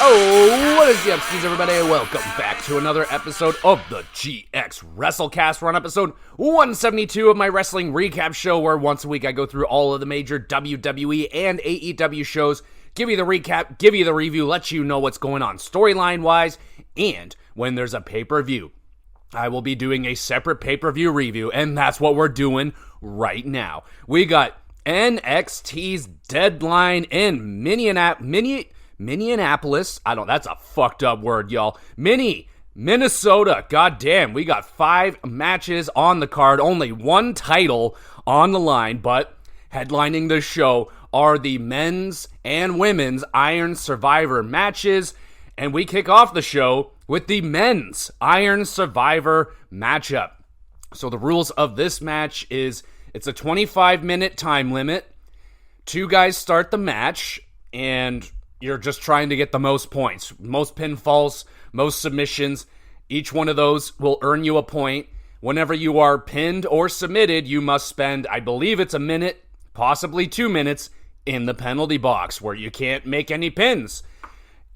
Oh, what is the upsies, everybody? Welcome back to another episode of the GXWrestleCast. We're on episode 172 of my wrestling recap show, where once a week I go through all of the major WWE and AEW shows, give you the recap, give you the review, let you know what's going on storyline-wise, and when there's a pay-per-view, I will be doing a separate pay-per-view review, and that's what we're doing right now. We got NXT's Deadline in Minneapolis. That's a fucked up word, y'all. Minnesota. Goddamn, we got 5 matches on the card, only one title on the line, but headlining the show are the men's and women's Iron Survivor matches, and we kick off the show with the men's Iron Survivor matchup. So the rules of this match is it's a 25-minute time limit. 2 guys start the match, and you're just trying to get the most points. Most pinfalls, most submissions. Each one of those will earn you a point. Whenever you are pinned or submitted, you must spend, I believe it's a minute, possibly 2 minutes, in the penalty box, where you can't make any pins.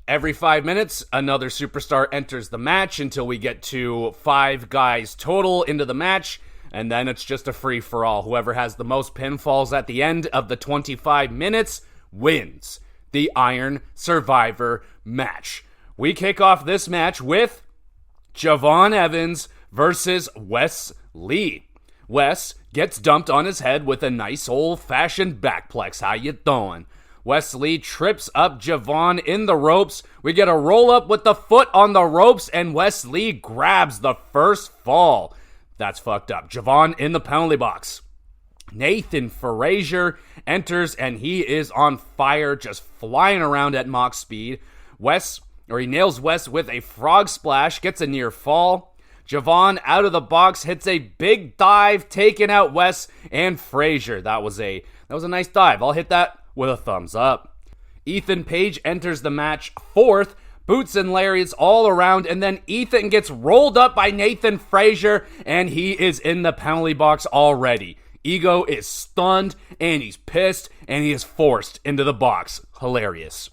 Every 5 minutes, another superstar enters the match until we get to 5 guys total into the match, and then it's just a free-for-all. Whoever has the most pinfalls at the end of the 25 minutes wins the Iron Survivor match. We kick off this match with Javon Evans versus Wes Lee. Wes gets dumped on his head with a nice old-fashioned backplex. How you doing? Wes Lee trips up Javon in the ropes. We get a roll-up with the foot on the ropes, and Wes Lee grabs the first fall. That's fucked up. Javon in the penalty box. Nathan Frazier enters, and he is on fire, just flying around at Mach speed. He nails Wes with a frog splash, gets a near fall. Javon out of the box hits a big dive, taking out Wes and Frazier. That was a nice dive. I'll hit that with a thumbs up. Ethan Page enters the match 4th. Boots and lariats all around, and then Ethan gets rolled up by Nathan Frazier, and he is in the penalty box already. Ego is stunned, and he's pissed, and he is forced into the box. Hilarious.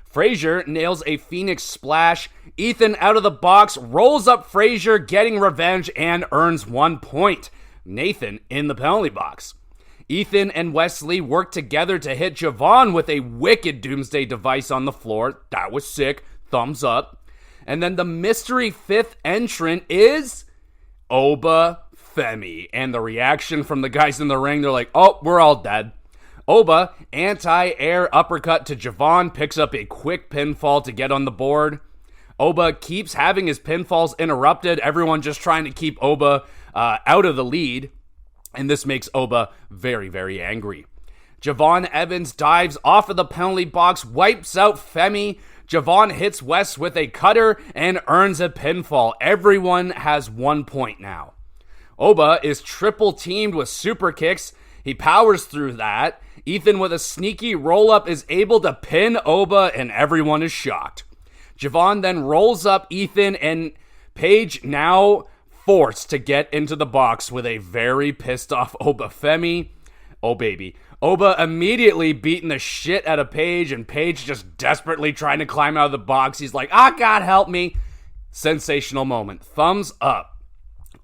Frazier nails a Phoenix splash. Ethan out of the box, rolls up Frazier, getting revenge, and earns 1 point. Nathan in the penalty box. Ethan and Wes Lee work together to hit Javon with a wicked doomsday device on the floor. That was sick. Thumbs up. And then the mystery 5th entrant is Oba Femi. And the reaction from the guys in the ring, they're like, oh, we're all dead. Oba, anti-air uppercut to Javon, picks up a quick pinfall to get on the board. Oba keeps having his pinfalls interrupted. Everyone just trying to keep Oba out of the lead. And this makes Oba very, very angry. Javon Evans dives off of the penalty box, wipes out Femi. Javon hits Wes with a cutter and earns a pinfall. Everyone has 1 point now. Oba is triple teamed with super kicks. He powers through that. Ethan with a sneaky roll-up is able to pin Oba, and everyone is shocked. Javon then rolls up Ethan, and Page now forced to get into the box with a very pissed off Oba Femi. Oh baby. Oba immediately beating the shit out of Page, and Page just desperately trying to climb out of the box. He's like, God help me. Sensational moment. Thumbs up.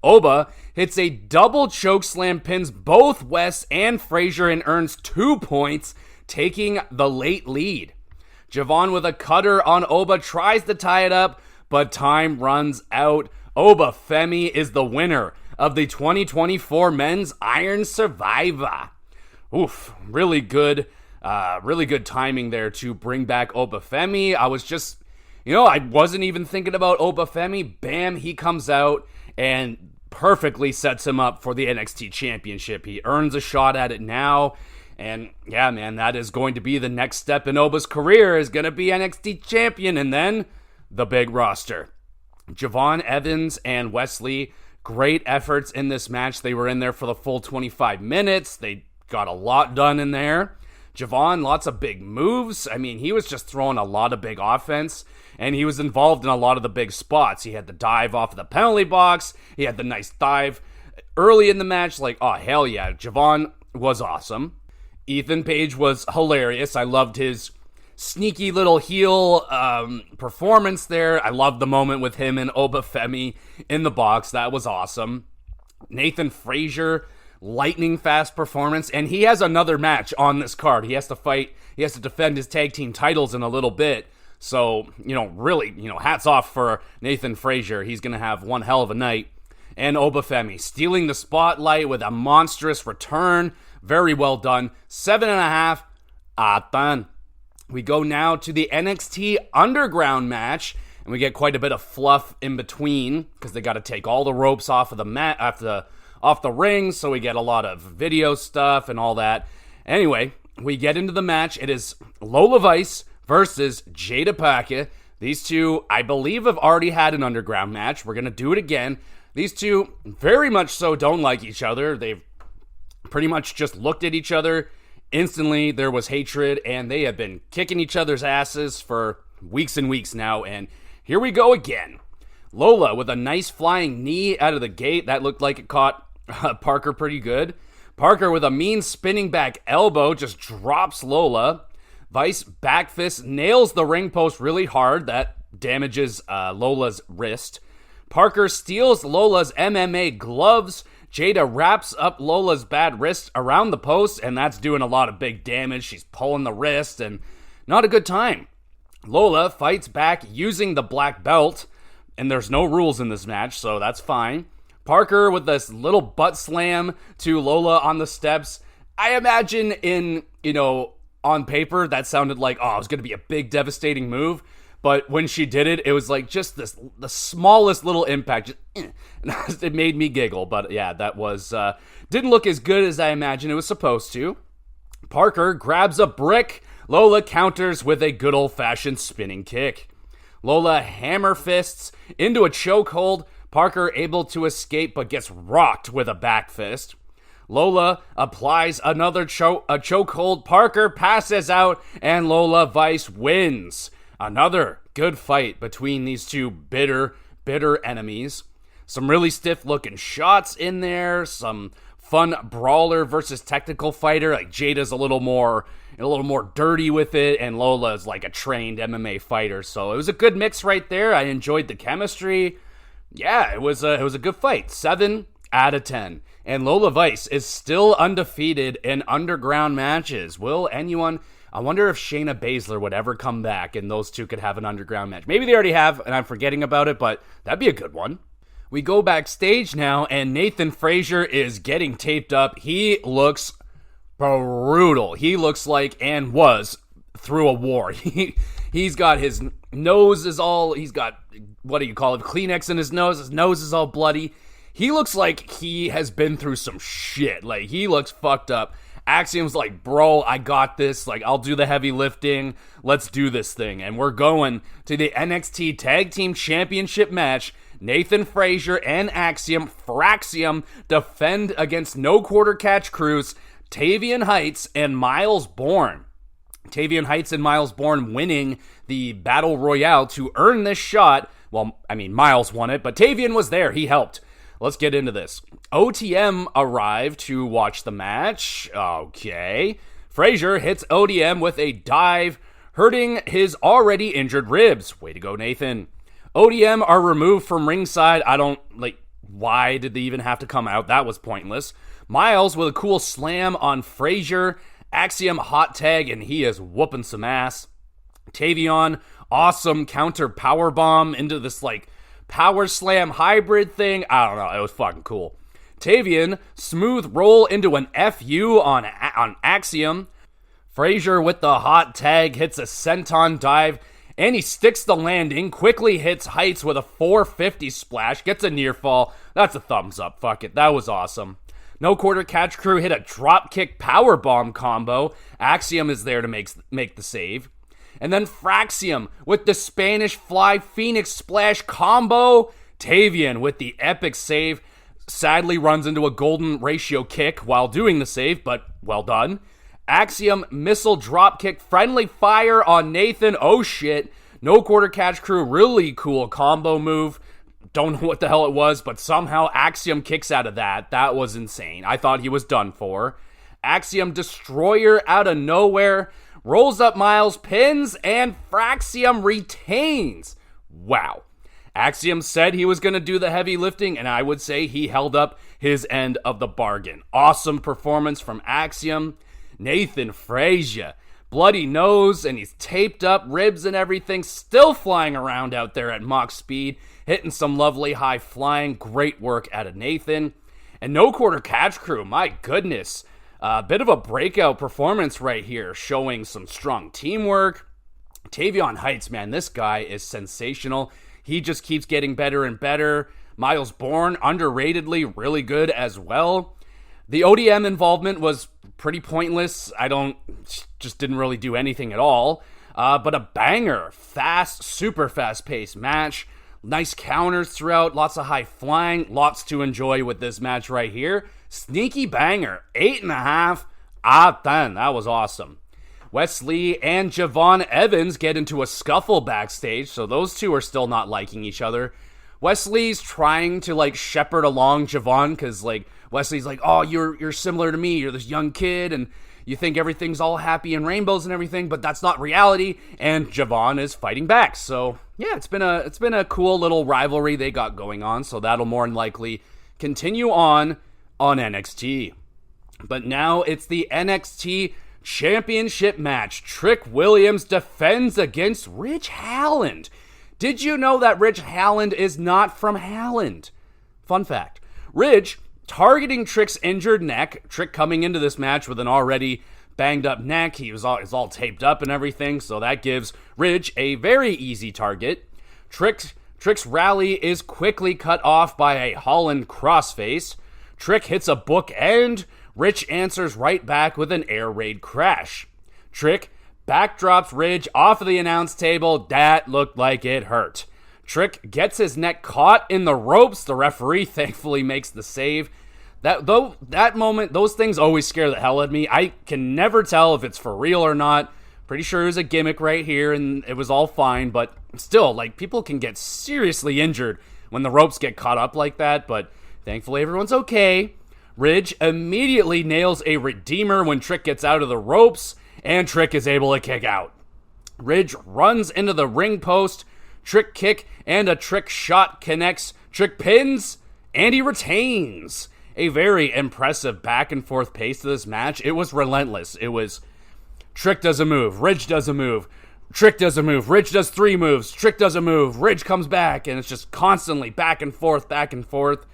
Oba hits a double chokeslam, pins both Wes and Frazier, and earns 2 points, taking the late lead. Javon with a cutter on Oba tries to tie it up, but time runs out. Oba Femi is the winner of the 2024 Men's Iron Survivor. Oof, really good timing there to bring back Oba Femi. I wasn't even thinking about Oba Femi. Bam, he comes out and perfectly sets him up for the NXT Championship. He earns a shot at it now. And yeah, man, that is going to be the next step in Oba's career, is going to be NXT Champion, and then the big roster. Javon Evans and Wes Lee, great efforts in this match. They were in there for the full 25 minutes. They got a lot done in there. Javon, lots of big moves. I mean, he was just throwing a lot of big offense, and he was involved in a lot of the big spots. He had the dive off of the penalty box. He had the nice dive early in the match. Like, oh, hell yeah. Javon was awesome. Ethan Page was hilarious. I loved his sneaky little heel performance there. I love the moment with him and Obafemi in the box. That was awesome. Nathan Frazier, lightning fast performance, and he has another match on this card. He has to defend his tag team titles in a little bit. So, really, hats off for Nathan Frazier. He's going to have one hell of a night. And Obafemi stealing the spotlight with a monstrous return. Very well done. 7.5 atan. We go now to the NXT Underground match, and we get quite a bit of fluff in between because they got to take all the ropes off of the mat, off the ring, so we get a lot of video stuff and all that. Anyway, we get into the match. It is Lola Vice versus Jada Pinkett. These two, I believe, have already had an Underground match. We're going to do it again. These two very much so don't like each other. They've pretty much just looked at each other. Instantly, there was hatred, and they have been kicking each other's asses for weeks and weeks now, and here we go again. Lola with a nice flying knee out of the gate. That looked like it caught Parker pretty good. Parker with a mean spinning back elbow just drops Lola. Vice back fist nails the ring post really hard. That damages Lola's wrist. Parker steals Lola's MMA gloves. Jada wraps up Lola's bad wrist around the post, and that's doing a lot of big damage. She's pulling the wrist, and not a good time. Lola fights back using the black belt, and there's no rules in this match, so that's fine. Parker with this little butt slam to Lola on the steps. I imagine on paper, that sounded like, it was going to be a big, devastating move. But when she did it, it was like just the smallest little impact. It made me giggle. But yeah, that was, didn't look as good as I imagined it was supposed to. Parker grabs a brick. Lola counters with a good old-fashioned spinning kick. Lola hammer fists into a chokehold. Parker able to escape but gets rocked with a back fist. Lola applies another chokehold. Parker passes out, and Lola Vice wins. Another good fight between these two bitter enemies. Some really stiff-looking shots in there. Some fun brawler versus technical fighter. Like Jada's a little more dirty with it, and Lola's like a trained MMA fighter. So it was a good mix right there. I enjoyed the chemistry. Yeah, it was a good fight. 7 out of 10. And Lola Vice is still undefeated in underground matches. I wonder if Shayna Baszler would ever come back and those two could have an underground match. Maybe they already have, and I'm forgetting about it, but that'd be a good one. We go backstage now, and Nathan Frazier is getting taped up. He looks brutal. He looks like, and was, through a war. He's got his nose he's got, what do you call it, Kleenex in his nose is all bloody. He looks like he has been through some shit. Like, he looks fucked up. Axiom's like, bro, I got this. Like, I'll do the heavy lifting. Let's do this thing. And we're going to the NXT Tag Team Championship match. Nathan Frazier and Fraxium defend against No Quarter Catch Crews, Tavian Heights, and Miles Bourne. Tavian Heights and Miles Bourne winning the Battle Royale to earn this shot. Well, I mean, Miles won it, but Tavian was there. He helped. Let's get into this. OTM arrived to watch the match. Okay. Frazier hits ODM with a dive, hurting his already injured ribs. Way to go, Nathan. ODM are removed from ringside. Why did they even have to come out? That was pointless. Miles with a cool slam on Frazier. Axiom hot tag, and he is whooping some ass. Tavion, awesome counter powerbomb into this, power slam hybrid thing. I don't know. It was fucking cool. Tavian, smooth roll into an FU on Axiom. Frazier with the hot tag hits a senton dive, and he sticks the landing, quickly hits Heights with a 450 splash, gets a near fall. That's a thumbs up. Fuck it. That was awesome. No Quarter Catch Crew hit a drop kick powerbomb combo. Axiom is there to make the save. And then Fraxium with the Spanish Fly Phoenix Splash combo. Tavian with the epic save. Sadly runs into a golden ratio kick while doing the save, but well done. Axiom missile drop kick friendly fire on Nathan. Oh shit. No Quarter Catch Crew, really cool combo move. Don't know what the hell it was, but somehow Axiom kicks out of that. That was insane. I thought he was done for. Axiom Destroyer out of nowhere. rolls up Miles, pins, and Fraxium retains. Wow. Axiom said he was going to do the heavy lifting, and I would say he held up his end of the bargain. Awesome performance from Axiom. Nathan Frazier, bloody nose, and he's taped up, ribs and everything, still flying around out there at Mach speed, hitting some lovely high flying. Great work out of Nathan. And No Quarter Catch Crew, my goodness. A bit of a breakout performance right here, showing some strong teamwork. Tavion Heights, man, this guy is sensational. He just keeps getting better and better. Miles Bourne, underratedly really good as well. The ODM involvement was pretty pointless. Just didn't really do anything at all. But a banger, fast, super fast-paced match. Nice counters throughout, lots of high flying, lots to enjoy with this match right here. Sneaky banger, 8.5 out of 10. That was awesome. Wesley and Javon Evans get into a scuffle backstage, so those two are still not liking each other. Wesley's trying to shepherd along Javon because Wesley's like, oh, you're similar to me. You're this young kid and you think everything's all happy and rainbows and everything, but that's not reality. And Javon is fighting back. So yeah, it's been a cool little rivalry they got going on. So that'll more than likely continue on NXT. But now it's the NXT Championship match. Trick Williams defends against Ridge Holland. Did you know that Ridge Holland is not from Holland? Fun fact. Ridge targeting Trick's injured neck. Trick coming into this match with an already banged up neck. He was all taped up and everything, so that gives Ridge a very easy target. Trick's rally is quickly cut off by a Holland crossface. Trick hits a bookend. Ridge answers right back with an air raid crash. Trick backdrops Ridge off of the announce table. That looked like it hurt. Trick gets his neck caught in the ropes. The referee thankfully makes the save. That moment, those things always scare the hell out of me. I can never tell if it's for real or not. Pretty sure it was a gimmick right here and it was all fine, but still, people can get seriously injured when the ropes get caught up like that, but thankfully everyone's okay. Ridge immediately nails a Redeemer when Trick gets out of the ropes, and Trick is able to kick out. Ridge runs into the ring post. Trick kick and a Trick shot connects. Trick pins, and he retains. A very impressive back and forth pace to this match. It was relentless. It was Trick does a move, Ridge does a move, Trick does a move, Ridge does 3 moves, Trick does a move, Ridge comes back, and it's just constantly back and forth, back and forth.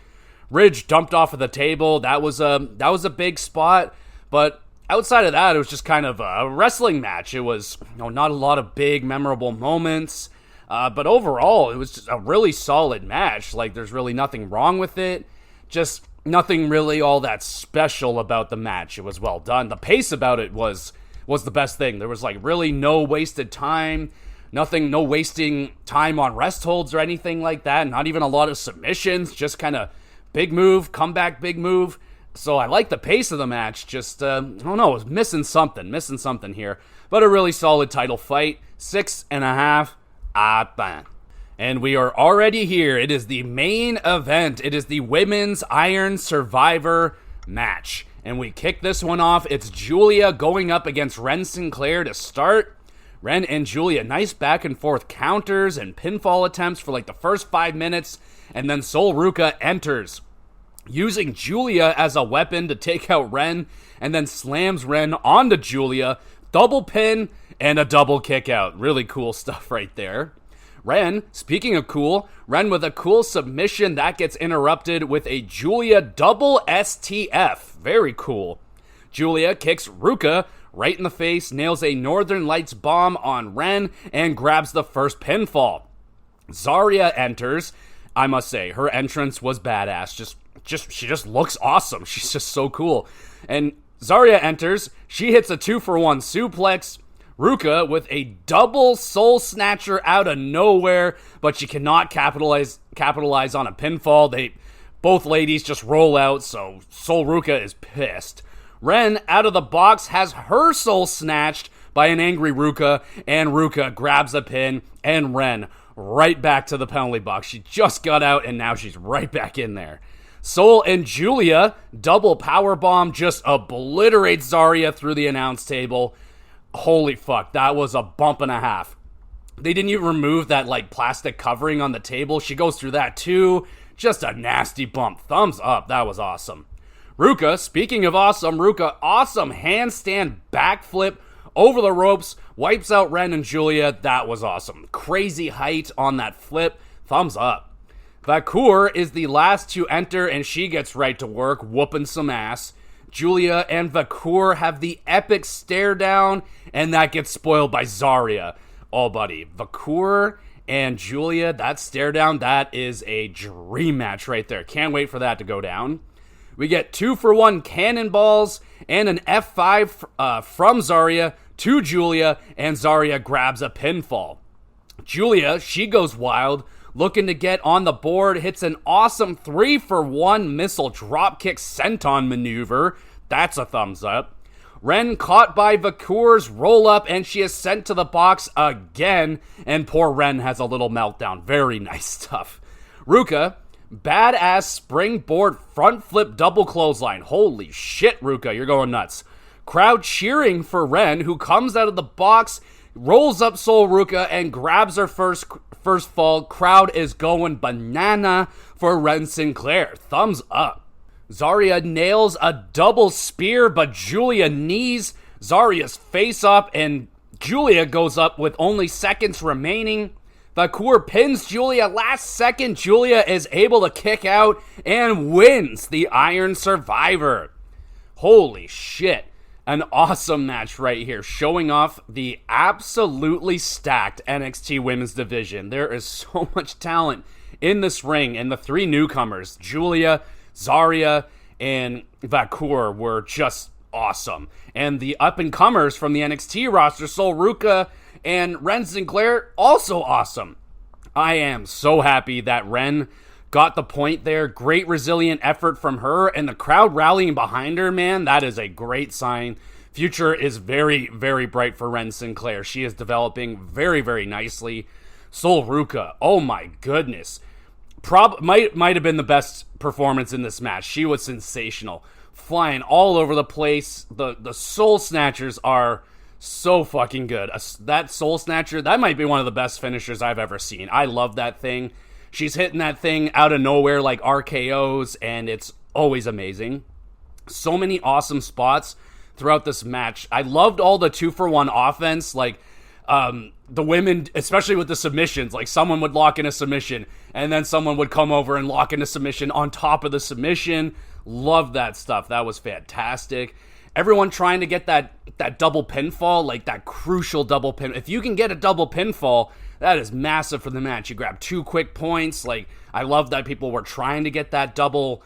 Ridge dumped off of the table. That was a big spot, but outside of that, it was just kind of a wrestling match. It was not a lot of big memorable moments, but overall, it was just a really solid match. There's really nothing wrong with it. Just nothing really all that special about the match. It was well done. The pace about it was the best thing. There was really no wasted time. No wasting time on rest holds or anything like that. Not even a lot of submissions. Just kind of big move, comeback, big move. So I like the pace of the match. Just, I don't know, it was missing something here. But a really solid title fight. 6.5 out of 10. And we are already here. It is the main event. It is the Women's Iron Survivor match. And we kick this one off. It's Julia going up against Ren Sinclair to start. Ren and Julia, nice back and forth counters and pinfall attempts for the first 5 minutes. And then Sol Ruca enters, using Julia as a weapon to take out Ren, and then slams Ren onto Julia, double pin, and a double kick out. Really cool stuff right there. Ren, speaking of cool, Ren with a cool submission that gets interrupted with a Julia double STF. Very cool. Julia kicks Ruca right in the face, nails a Northern Lights bomb on Ren, and grabs the first pinfall. Zarya enters. I must say, her entrance was badass. She just looks awesome. She's just so cool. And Zarya enters. She hits a 2-for-1 suplex. Ruca with a double soul snatcher out of nowhere, but she cannot capitalize on a pinfall. Both ladies just roll out, so Sol Ruca is pissed. Ren, out of the box, has her soul snatched by an angry Ruca, and Ruca grabs a pin, and Ren right back to the penalty box. She just got out, and now she's right back in there. Sol and Julia, double powerbomb, just obliterates Zarya through the announce table. Holy fuck, that was a bump and a half. They didn't even remove that, like, plastic covering on the table. She goes through that, too. Just a nasty bump. Thumbs up. That was awesome. Ruka, speaking of awesome, Ruka, awesome handstand backflip over the ropes. Wipes out Ren and Julia. That was awesome. Crazy height on that flip. Thumbs up. Vakur is the last to enter, and she gets right to work, whooping some ass. Julia and Vakur have the epic stare down, and that gets spoiled by Zarya. Oh, buddy. Vakur and Julia, that stare down, that is a dream match right there. Can't wait for that to go down. We get 2-for-1 cannonballs and an F5 from Zarya to Julia, and Zarya grabs a pinfall. Julia, she goes wild, looking to get on the board, hits an awesome 3-for-1 missile dropkick senton maneuver. That's a thumbs up. Ren caught by Vakur's roll-up, and she is sent to the box again, and poor Ren has a little meltdown. Very nice stuff. Ruka, badass springboard front flip double clothesline. Holy shit, Ruka, you're going nuts. Crowd cheering for Ren, who comes out of the box, rolls up Sol Ruka, and grabs her first fall. Crowd is going banana for Ren Sinclair. Thumbs up. Zarya nails a double spear, but Julia knees Zarya's face up, and Julia goes up with only seconds remaining. Vakur pins Julia last second. Julia is able to kick out and wins the Iron Survivor. Holy shit. An awesome match right here, showing off the absolutely stacked NXT Women's Division. There is so much talent in this ring, and the three newcomers, Julia, Zarya, and Vakur, were just awesome. And the up-and-comers from the NXT roster, Sol Ruka and Ren Sinclair, also awesome. I am so happy that Ren got the point there. Great resilient effort from her, and the crowd rallying behind her, man, that is a great sign. Future is very, very bright for Ren Sinclair. She is developing very, very nicely. Sol Ruka, oh my goodness. Might have been the best performance in this match. She was sensational. Flying all over the place. The Soul Snatchers are so fucking good. That Soul Snatcher, that might be one of the best finishers I've ever seen. I love that thing. She's hitting that thing out of nowhere like RKOs, and it's always amazing. So many awesome spots throughout this match. I loved all the 2-for-1 offense, like the women, especially with the submissions, like someone would lock in a submission, and then someone would come over and lock in a submission on top of the submission. Loved that stuff. That was fantastic. Everyone trying to get that double pinfall, like that crucial double pin. If you can get a double pinfall, that is massive for the match. You grab 2 quick points. Like, I love that people were trying to get that double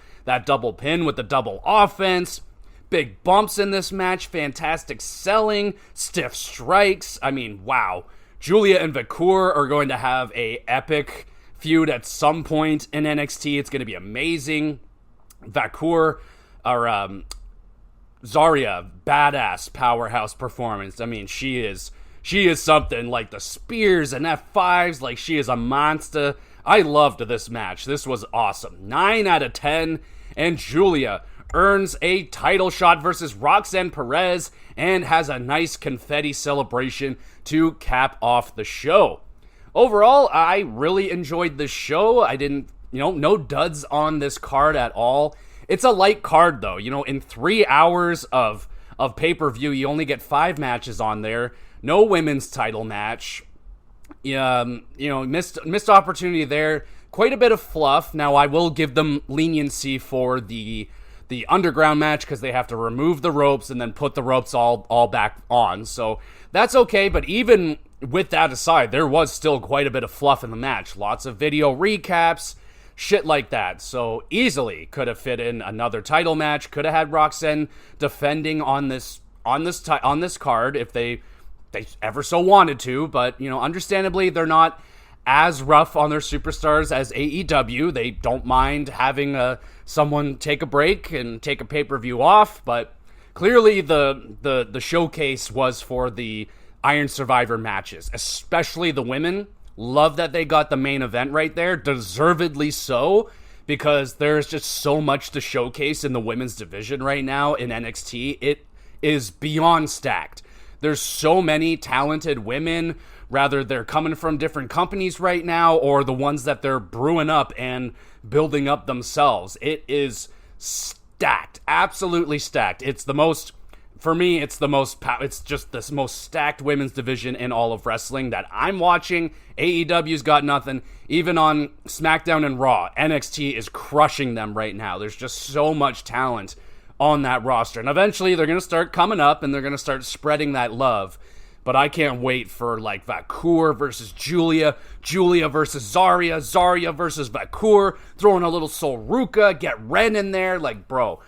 pin with the double offense. Big bumps in this match. Fantastic selling. Stiff strikes. I mean, wow. Julia and Vakur are going to have a epic feud at some point in NXT. It's going to be amazing. Vakur, or Zarya, badass powerhouse performance. I mean, she is something. Like the spears and F5s, like she is a monster. I loved this match. This was awesome. 9 out of 10. And Julia earns a title shot versus Roxanne Perez and has a nice confetti celebration to cap off the show. Overall, I really enjoyed the show. I didn't, no duds on this card at all. It's a light card, though. In 3 hours of pay-per-view, you only get 5 matches on there. No women's title match. Missed opportunity there. Quite a bit of fluff. Now, I will give them leniency for the underground match because they have to remove the ropes and then put the ropes all back on. So that's okay, but even with that aside, there was still quite a bit of fluff in the match. Lots of video recaps, shit like that. So easily could have fit in another title match. Could have had Roxanne defending on this card if they ever so wanted to. But understandably, they're not as rough on their superstars as AEW. They don't mind having someone take a break and take a pay-per-view off. But clearly, the showcase was for the Iron Survivor matches, especially the women. Love that they got the main event right there, deservedly so, because there's just so much to showcase in the women's division right now in NXT. It is beyond stacked. There's so many talented women, rather they're coming from different companies right now or the ones that they're brewing up and building up themselves. It is stacked, absolutely stacked. It's just the most stacked women's division in all of wrestling that I'm watching. AEW's got nothing. Even on SmackDown and Raw, NXT is crushing them right now. There's just so much talent on that roster. And eventually they're going to start coming up and they're going to start spreading that love. But I can't wait for like Vakur versus Julia versus Zarya versus Vakur, throwing a little Sol Ruka, get Ren in there. Like, bro,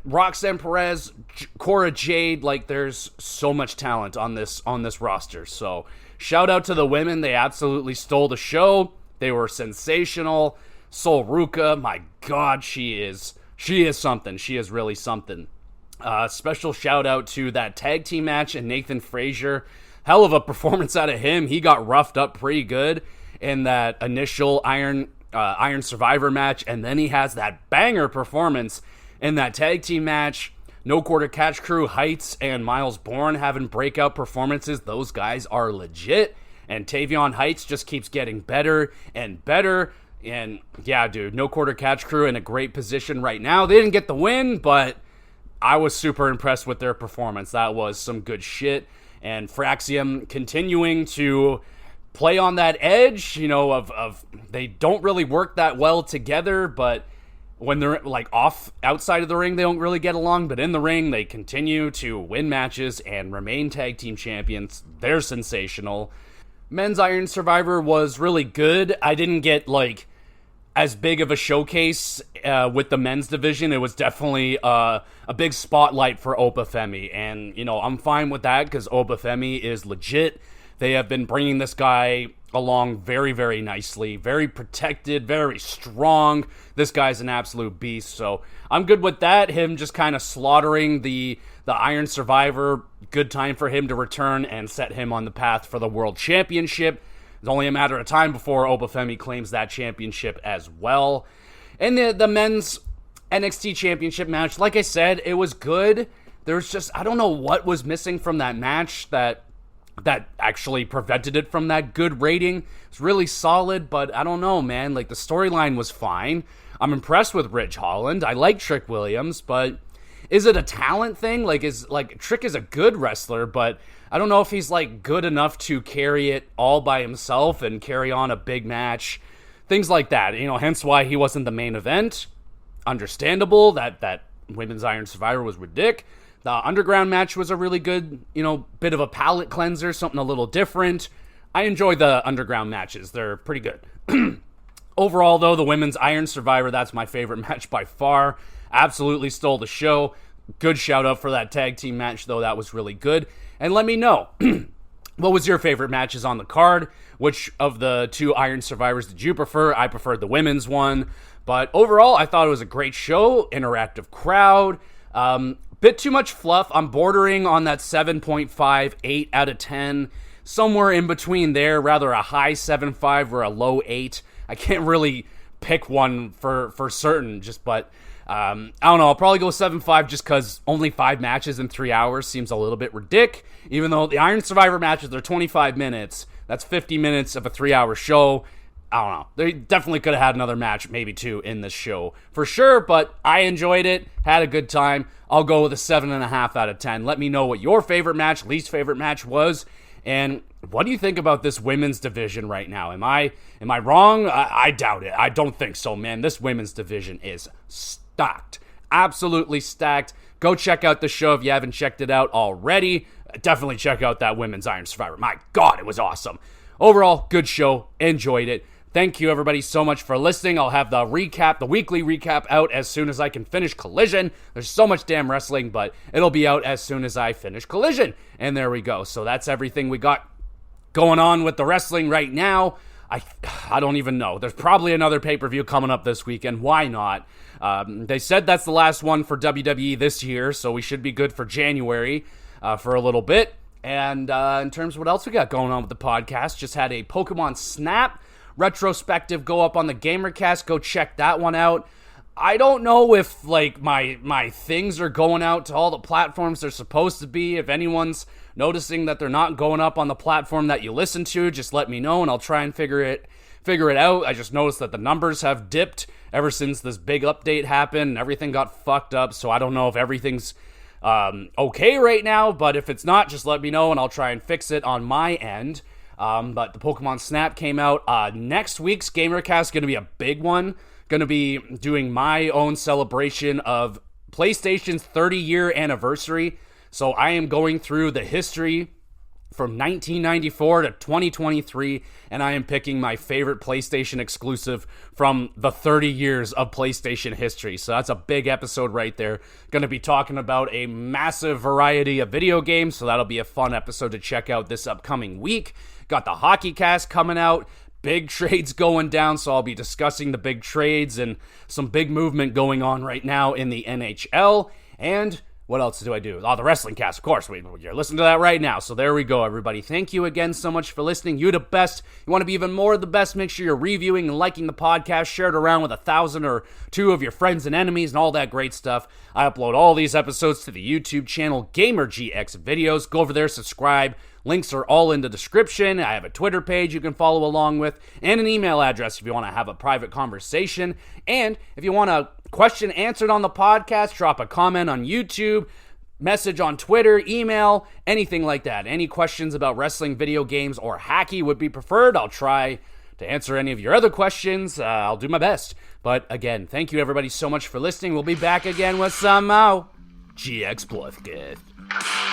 Roxanne Perez, Cora Jade, like there's so much talent on this roster. So shout out to the women. They absolutely stole the show. They were sensational. Sol Ruka, my God, she is something. She is really something. Special shout out to that tag team match and Nathan Frazier. Hell of a performance out of him. He got roughed up pretty good in that initial Iron Survivor match, and then he has that banger performance in that tag team match. No Quarter Catch Crew, Heights, and Miles Bourne having breakout performances. Those guys are legit, and Tavion Heights just keeps getting better and better. And yeah, dude, No Quarter Catch Crew in a great position right now. They didn't get the win, but I was super impressed with their performance. That was some good shit. And Fraxium continuing to play on that edge, of they don't really work that well together, but when they're like outside of the ring, they don't really get along, but in the ring, they continue to win matches and remain tag team champions. They're sensational. Men's Iron Survivor was really good. I didn't get like as big of a showcase with the men's division. It was definitely a big spotlight for Opa Femi, and I'm fine with that because Opa Femi is legit. They have been bringing this guy along very, very nicely, very protected, very strong. This guy's an absolute beast, so I'm good with that. Him just kind of slaughtering the Iron Survivor. Good time for him to return and set him on the path for the World Championship. It's only a matter of time before Opa Femi claims that championship as well. And the men's NXT championship match, like I said, it was good. There's just, I don't know what was missing from that match that actually prevented it from that good rating. It's really solid, but I don't know, man. Like, the storyline was fine. I'm impressed with Ridge Holland. I like Trick Williams, but is it a talent thing? Trick is a good wrestler, but I don't know if he's like good enough to carry it all by himself and carry on a big match. Things like that, hence why he wasn't the main event. Understandable that Women's Iron Survivor was ridiculous. The Underground match was a really good, bit of a palate cleanser, something a little different. I enjoy the Underground matches. They're pretty good. Overall, though, the Women's Iron Survivor, that's my favorite match by far. Absolutely stole the show. Good shout out for that tag team match, though. That was really good. And let me know, what was your favorite matches on the card? Which of the two Iron Survivors did you prefer? I preferred the women's one. But overall, I thought it was a great show. Interactive crowd. Bit too much fluff. I'm bordering on that 7.5, 8 out of 10. Somewhere in between there, rather a high 7.5 or a low 8. I can't really pick one for certain, but I don't know. I'll probably go 7.5 just because only 5 matches in 3 hours seems a little bit ridiculous. Even though the Iron Survivor matches are 25 minutes, that's 50 minutes of a 3-hour show. I don't know. They definitely could have had another match, maybe 2 in this show for sure, but I enjoyed it, had a good time. I'll go with a 7.5 out of 10. Let me know what your favorite match, least favorite match was, and what do you think about this women's division right now? Am I wrong? I doubt it. I don't think so, man. This women's division is stacked. Absolutely stacked. Go check out the show if you haven't checked it out already. Definitely check out that Women's Iron Survivor. My God, it was awesome. Overall, good show. Enjoyed it. Thank you, everybody, so much for listening. I'll have the weekly recap out as soon as I can finish Collision. There's so much damn wrestling, but it'll be out as soon as I finish Collision. And there we go. So that's everything we got going on with the wrestling right now. I don't even know. There's probably another pay-per-view coming up this weekend. Why not? They said that's the last one for WWE this year, so we should be good for January for a little bit. And in terms of what else we got going on with the podcast, just had a Pokemon Snap retrospective go up on the GamerCast. Go check that one out. I don't know if, like, my things are going out to all the platforms they're supposed to be. If anyone's noticing that they're not going up on the platform that you listen to, just let me know, and I'll try and figure it out. I just noticed that the numbers have dipped ever since this big update happened, and everything got fucked up, so I don't know if everything's okay right now, but if it's not, just let me know, and I'll try and fix it on my end. But the Pokemon Snap came out. Next week's GamerCast is going to be a big one. Going to be doing my own celebration of PlayStation's 30-year anniversary. So I am going through the history from 1994 to 2023, and I am picking my favorite PlayStation exclusive from the 30 years of PlayStation history. So that's a big episode right there. Going to be talking about a massive variety of video games, so that'll be a fun episode to check out this upcoming week. Got the Hockey Cast coming out. Big trades going down, so I'll be discussing the big trades and some big movement going on right now in the NHL. And what else do I do? Oh, the Wrestling Cast, of course. You're listening to that right now. So there we go, everybody. Thank you again so much for listening. You the best. You want to be even more the best, make sure you're reviewing and liking the podcast. Share it around with 1,000 or 2 of your friends and enemies and all that great stuff. I upload all these episodes to the YouTube channel, GX Videos. Go over there, subscribe. Links are all in the description. I have a Twitter page you can follow along with, and an email address if you want to have a private conversation. And if you want a question answered on the podcast, drop a comment on YouTube, message on Twitter, email, anything like that. Any questions about wrestling, video games, or hacky would be preferred. I'll try to answer any of your other questions. I'll do my best. But again, thank you everybody so much for listening. We'll be back again with some GXWrestleCast.